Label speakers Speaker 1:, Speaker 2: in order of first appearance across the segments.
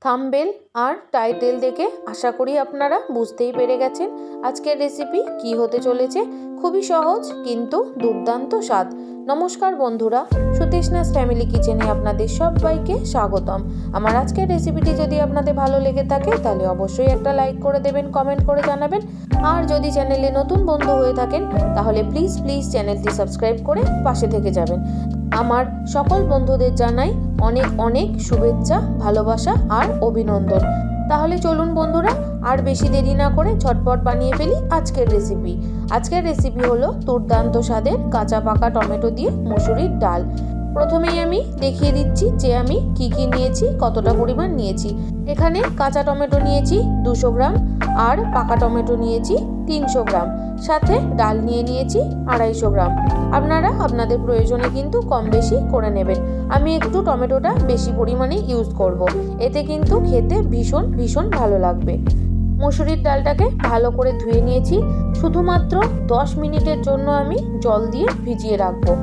Speaker 1: Thumbnail আর title দেখে আশা করি আপনারা বুঝতেই পেরে গেছেন আজকের রেসিপি কি হতে চলেছে। খুবই সহজ কিন্তু দুর্দান্ত স্বাদ। নমস্কার বন্ধুরা, সুতৃষ্ণাস ফ্যামিলি কিচেনে আপনাদের সবাইকে স্বাগতম। আমার আজকের রেসিপিটি যদি আপনাদের ভালো লেগে থাকে তাহলে অবশ্যই একটা লাইক করে দেবেন, কমেন্ট করে জানাবেন। আর যদি চ্যানেলে নতুন বন্ধু হয়ে থাকেন তাহলে প্লিজ চ্যানেলটি সাবস্ক্রাইব করে পাশে থেকে যাবেন। আমার সকল বন্ধুদের জানাই অনেক অনেক শুভেচ্ছা, ভালোবাসা আর অভিনন্দন। তাহলে চলুন বন্ধুরা, আর বেশি দেরি না করে ঝটপট বানিয়ে ফেলি আজকের রেসিপি। আজকের রেসিপি হলো দুর্দান্ত স্বাদের কাঁচা পাকা টমেটো দিয়ে মুসুরির ডাল। প্রথমেই আমি দেখিয়ে দিচ্ছি যে আমি কি নিয়েছি, কতটা পরিমাণ নিয়েছি। এখানে কাঁচা টমেটো নিয়েছি 200 গ্রাম আর পাকা টমেটো নিয়েছি 300 গ্রাম, সাথে ডাল নিয়েছি 250 গ্রাম। আপনারা আপনাদের প্রয়োজনে কিন্তু কম বেশি করে নেবেন। আমি একটু টমেটোটা বেশি পরিমাণে ইউজ করব, এতে কিন্তু খেতে ভীষণ ভালো লাগবে। মুসুরির ডালটাকে ভালো করে ধুয়ে নিয়েছি। শুধুমাত্র 10 মিনিটের জন্য আমি জল দিয়ে ভিজিয়ে রাখবো।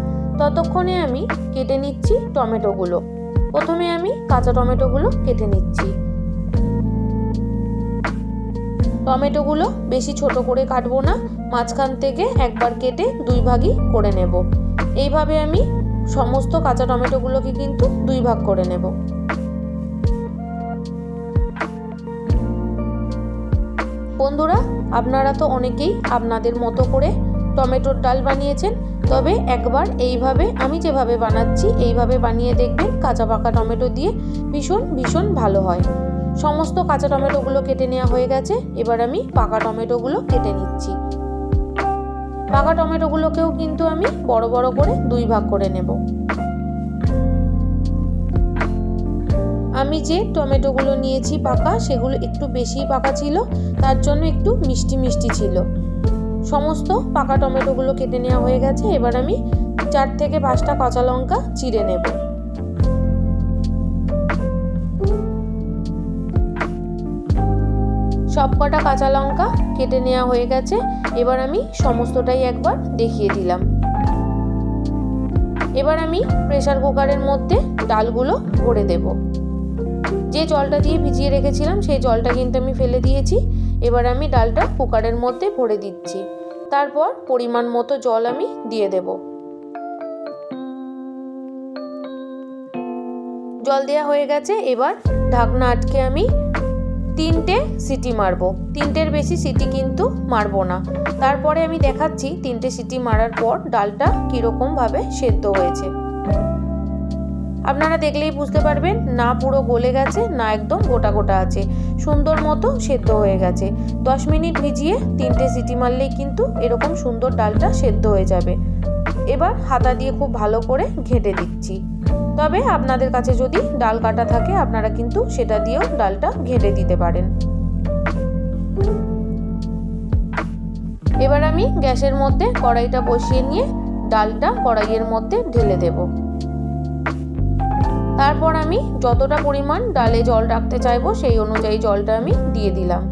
Speaker 1: ততক্ষণে আমি কেটে নিচ্ছি টমেটোগুলো। প্রথমে আমি কাঁচা টমেটোগুলো কেটে নিচ্ছি। টমেটোগুলো বেশি ছোট করে কাটবো না, মাঝখান থেকে একবার কেটে 2 ভাগই করে নেব। এইভাবে আমি সমস্ত কাঁচা টমেটোগুলোকে কিন্তু 2 ভাগ করে নেব। বন্ধুরা, আপনারা তো অনেকেই আপনাদের মতো করে টমেটোর ডাল বানিয়েছেন, তবে একবার এইভাবে আমি যেভাবে বানাচ্ছি এইভাবে বানিয়ে দেখবেন। কাঁচা পাকা টমেটো দিয়ে ভীষণ ভালো হয়। সমস্ত কাঁচা টমেটোগুলো কেটে নেওয়া হয়ে গেছে। এবার আমি পাকা টমেটোগুলো কেটে নিচ্ছি। পাকা টমেটোগুলোকেও কিন্তু আমি বড় বড় করে 2 ভাগ করে নেব। আমি যে টমেটোগুলো নিয়েছি পাকা, সেগুলো একটু বেশি পাকা ছিল, তার জন্য একটু মিষ্টি ছিল। সমস্ত পাকা টমেটোগুলো কেটে নেওয়া হয়ে গেছে। এবার আমি 4 থেকে 5টা কাঁচা লঙ্কা চিড়ে নেব। সবকটা কাঁচা লঙ্কা কেটে নেওয়া হয়ে গেছে। এবার আমি সমস্তটাই একবার দেখিয়ে দিলাম। এবার আমি প্রেসার কুকারের মধ্যে ডালগুলো ভরে দেব। যে জলটা দিয়ে ভিজিয়ে রেখেছিলাম সেই জলটা কিন্তু আমি ফেলে দিয়েছি। এবার আমি ডালটা কুকারের মধ্যে ভরে দিচ্ছি। তারপর পরিমাণ মতো জল আমি দিয়ে দেব। জল দেওয়া হয়ে গেছে। এবার ঢাকনা আটকে আমি 3টে সিটি মারবো। 3টের বেশি সিটি কিন্তু মারবো না। তারপরে আমি দেখাচ্ছি 3টে সিটি মারার পর ডালটা কিরকম ভাবে সেদ্ধ হয়েছে। আপনারা দেখলেই বুঝতে পারবেন, না পুরো গলে গেছে না একদম গোটা আছে, সুন্দর মতো সেদ্ধ হয়ে গেছে। 10 মিনিট ভিজিয়ে 3টে সিটি মারলেই কিন্তু এরকম সুন্দর ডালটা সেদ্ধ হয়ে যাবে। এবার হাতা দিয়ে খুব ভালো করে ঘেঁটে দিচ্ছি। তবে আপনাদের কাছে যদি ডাল কাটা থাকে আপনারা কিন্তু সেটা দিয়েও ডালটা ঘেঁটে দিতে পারেন। এবার আমি গ্যাসের মধ্যে কড়াইটা বসিয়ে নিয়ে ডালটা কড়াইয়ের মধ্যে ঢেলে দেব। তারপর আমি যতটা পরিমাণ ডালে জল রাখতে চাইবো সেই অনুযায়ী জলটা আমি দিয়ে দিলাম।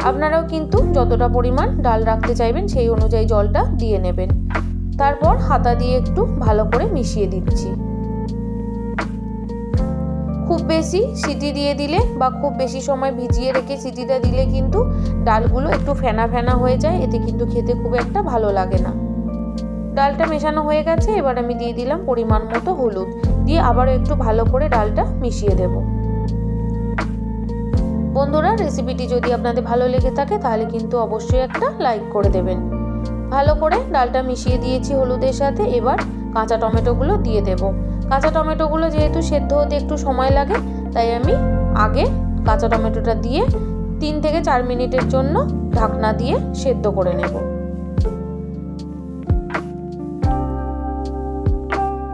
Speaker 1: আপনারাও কিন্তু যতটা পরিমাণ ডাল রাখতে চাইবেন সেই অনুযায়ী জলটা দিয়ে নেবেন। তারপর হাতা দিয়ে একটু ভালো করে মিশিয়ে দিচ্ছি। খুব বেশি সিটি দিয়ে দিলে বা খুব বেশি সময় ভিজিয়ে রেখে সিটিটা দিলে কিন্তু ডালগুলো একটু ফেনা হয়ে যায়, এতে কিন্তু খেতে খুব একটা ভালো লাগে না। ডালটা মেশানো হয়ে গেছে। এবার আমি দিয়ে দিলাম পরিমাণ মতো হলুদ, দিয়ে আবারও একটু ভালো করে ডালটা মিশিয়ে দেব। বন্ধুরা, রেসিপিটি যদি আপনাদের ভালো লেগে থাকে তাহলে কিন্তু অবশ্যই একটা লাইক করে দেবেন। ভালো করে ডালটা মিশিয়ে দিয়েছি হলুদের সাথে। এবার কাঁচা টমেটোগুলো দিয়ে দেব। কাঁচা টমেটোগুলো যেহেতু সেদ্ধ হতে একটু সময় লাগে, তাই আমি আগে কাঁচা টমেটোটা দিয়ে 3 থেকে 4 মিনিটের জন্য ঢাকনা দিয়ে সেদ্ধ করে নেব।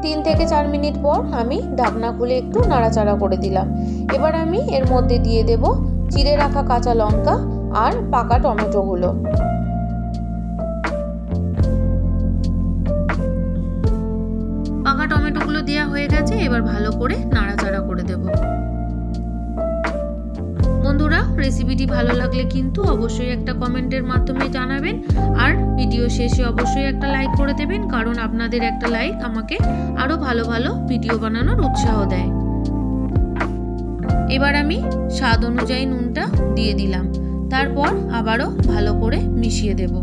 Speaker 1: 3 থেকে 4 মিনিট পর আমি ঢাকনা খুলে একটু নাড়াচাড়া করে দিলাম। এবার আমি এর মধ্যে দিয়ে দেব চিড়ে রাখা কাঁচা লঙ্কা আর পাকা টমেটোগুলো। পাকা টমেটোগুলো দেওয়া হয়ে গেছে। এবার ভালো করে নাড়াচাড়া করে দেব। বন্ধুরা, রেসিপিটি ভালো লাগলে কিন্তু অবশ্যই একটা কমেন্টের মাধ্যমে জানাবেন। আর ভিডিও শেষে অবশ্যই একটা লাইক করে দেবেন, কারণ আপনাদের একটা লাইক আমাকে আরো ভালো ভিডিও বানানোর উৎসাহ দেয়। এবার আমি স্বাদ অনুযায়ী নুনটা দিয়ে দিলাম। তারপর আবারও ভালো করে মিশিয়ে দেব।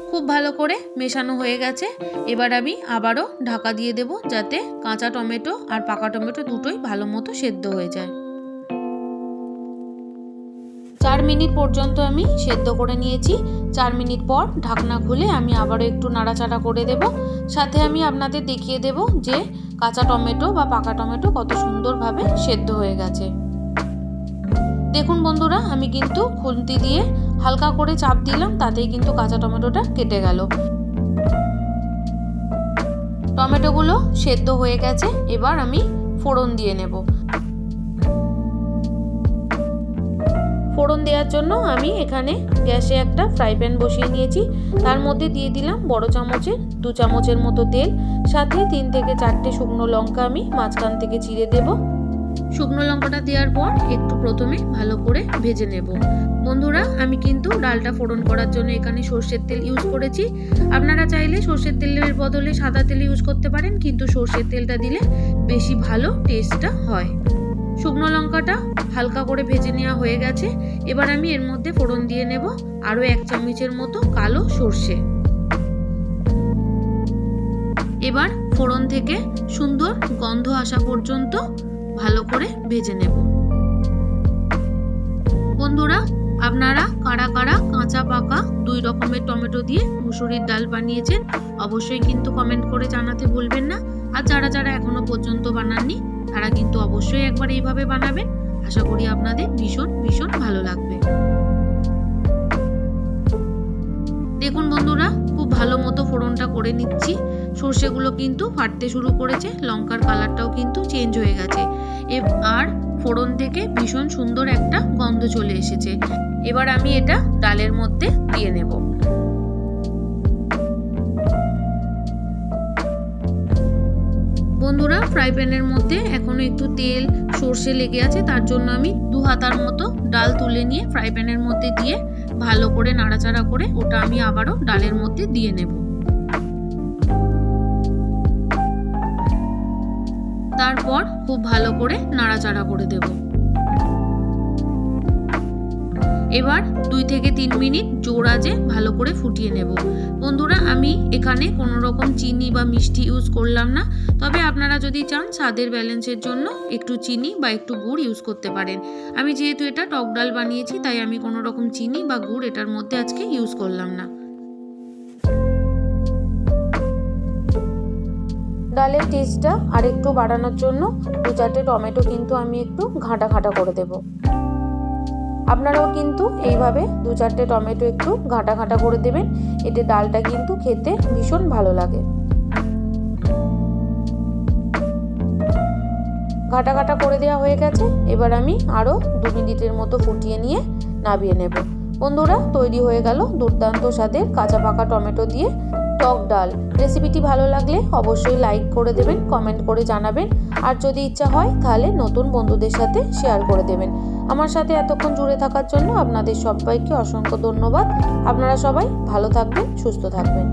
Speaker 1: খুব ভালো করে মেশানো হয়ে গেছে। এবার আমি আবারও ঢাকা দিয়ে দেব, যাতে কাঁচা টমেটো আর পাকা টমেটো দুটোই ভালো মতো সেদ্ধ হয়ে যায়। 4 মিনিট পর্যন্ত আমি সেদ্ধ করে নিয়েছি। 4 মিনিট পর ঢাকনা খুলে আমি আবারও একটু নাড়াচাড়া করে দেব। সাথে আমি আপনাদের দেখিয়ে দেব যে কাঁচা টমেটো বা পাকা টমেটো কত সুন্দরভাবে সেদ্ধ হয়ে গেছে। দেখুন বন্ধুরা, আমি কিন্তু খুন্তি দিয়ে হালকা করে চাপ দিলাম, তাতেই কিন্তু কাঁচা টমেটোটা কেটে গেল। টমেটোগুলো সেদ্ধ হয়ে গেছে। এবার আমি ফোড়ন দিয়ে নেব। ফোড়ন দেওয়ার জন্য আমি এখানে গ্যাসে একটা ফ্রাই প্যান বসিয়ে নিয়েছি। তার মধ্যে দিয়ে দিলাম বড় চামচের 2 চামচের মতো তেল। সাথে 3 থেকে 4টে শুকনো লঙ্কা আমি মাঝখান থেকে চিড়ে দেব। শুকনো লঙ্কাটা দেওয়ার পর একটু প্রথমে ভালো করে ভেজে নেব। বন্ধুরা, আমি কিন্তু ডালটা ফোড়ন করার জন্য এখানে সর্ষের তেল ইউজ করেছি। আপনারা চাইলে সর্ষের তেলের বদলে সাদা তেল ইউজ করতে পারেন, কিন্তু সর্ষের তেলটা দিলে বেশি ভালো টেস্টটা হয়। শুকনো লঙ্কাটা হালকা করে ভেজে নেওয়া হয়ে গেছে। এবার আমি এর মধ্যে ফোড়ন দিয়ে নেব আরও 1 চামচের মতো কালো সর্ষে। এবার ফোড়ন থেকে সুন্দর গন্ধ আসা পর্যন্ত ভালো করে ভেজে নেব। বন্ধুরা, আপনারা কারা কারা কাঁচা পাকা 2 রকমের টমেটো দিয়ে মুসুরির ডাল বানিয়েছেন অবশ্যই কিন্তু কমেন্ট করে জানাতে ভুলবেন না। আর যারা যারা এখনো পর্যন্ত বানাননি তারা কিন্তু অবশ্যই একবার এইভাবে বানাবেন। আশা করি আপনাদের ভীষণ ভীষণ ভালো লাগবে। দেখুন বন্ধুরা, খুব ভালো মতো ফোড়নটা করে নিচ্ছি। সর্ষেগুলো কিন্তু ফাটতে শুরু করেছে, লঙ্কার কালারটাও কিন্তু চেঞ্জ হয়ে গেছে। আর ফোড়ন থেকে ভীষণ সুন্দর একটা গন্ধ চলে এসেছে। এবার আমি এটা ডালের মধ্যে দিয়ে নেব। বন্ধুরা, ফ্রাই প্যানের মধ্যে এখনো একটু তেল সর্ষে লেগে আছে, তার জন্য আমি 2 হাতার মতো ডাল তুলে নিয়ে ফ্রাই প্যানের মধ্যে দিয়ে ভালো করে নাড়াচাড়া করে ওটা আমি আবারও ডালের মধ্যে দিয়ে নেব। তারপর খুব ভালো করে নাড়াচাড়া করে দেব। এবার 2 থেকে 3 মিনিট জোর আঁচে ভালো করে ফুটিয়ে নেব। বন্ধুরা, আমি এখানে কোনো রকম চিনি বা মিষ্টি ইউজ করলাম না, তবে আপনারা যদি চান স্বাদের ব্যালেন্সের জন্য একটু চিনি বা একটু গুড় ইউজ করতে পারেন। আমি যেহেতু এটা টক ডাল বানিয়েছি, তাই আমি কোনো রকম চিনি বা গুড় এটার মধ্যে আজকে ইউজ করলাম না। ডালের টেস্টটা আরেকটু বাড়ানোর জন্য 2-4টে টমেটো কিন্তু আমি একটু ঘাঁটা ঘাঁটা করে দেব। আপনারাও কিন্তু এইভাবে 2-4টে টমেটো একটু ঘাঁটা ঘাঁটা করে দেবেন, এতে ডালটা কিন্তু খেতে ভীষণ ভালো লাগে। ঘাঁটা ঘাঁটা করে দেওয়া হয়ে গেছে। এবার আমি আরও 2 মিনিটের মতো ফুটিয়ে নিয়ে নামিয়ে নেব। বন্ধুরা, তৈরি হয়ে গেল দুর্দান্ত স্বাদের কাঁচা পাকা টমেটো দিয়ে টক ডাল। রেসিপিটি ভালো লাগলে অবশ্যই লাইক করে দেবেন, কমেন্ট করে জানাবেন, আর যদি ইচ্ছা হয় তাহলে নতুন বন্ধুদের সাথে শেয়ার করে দেবেন। আমার সাথে এতক্ষণ জুড়ে থাকার জন্য আপনাদের সবাইকে অসংখ্য ধন্যবাদ। আপনারা সবাই ভালো থাকবেন, সুস্থ থাকবেন।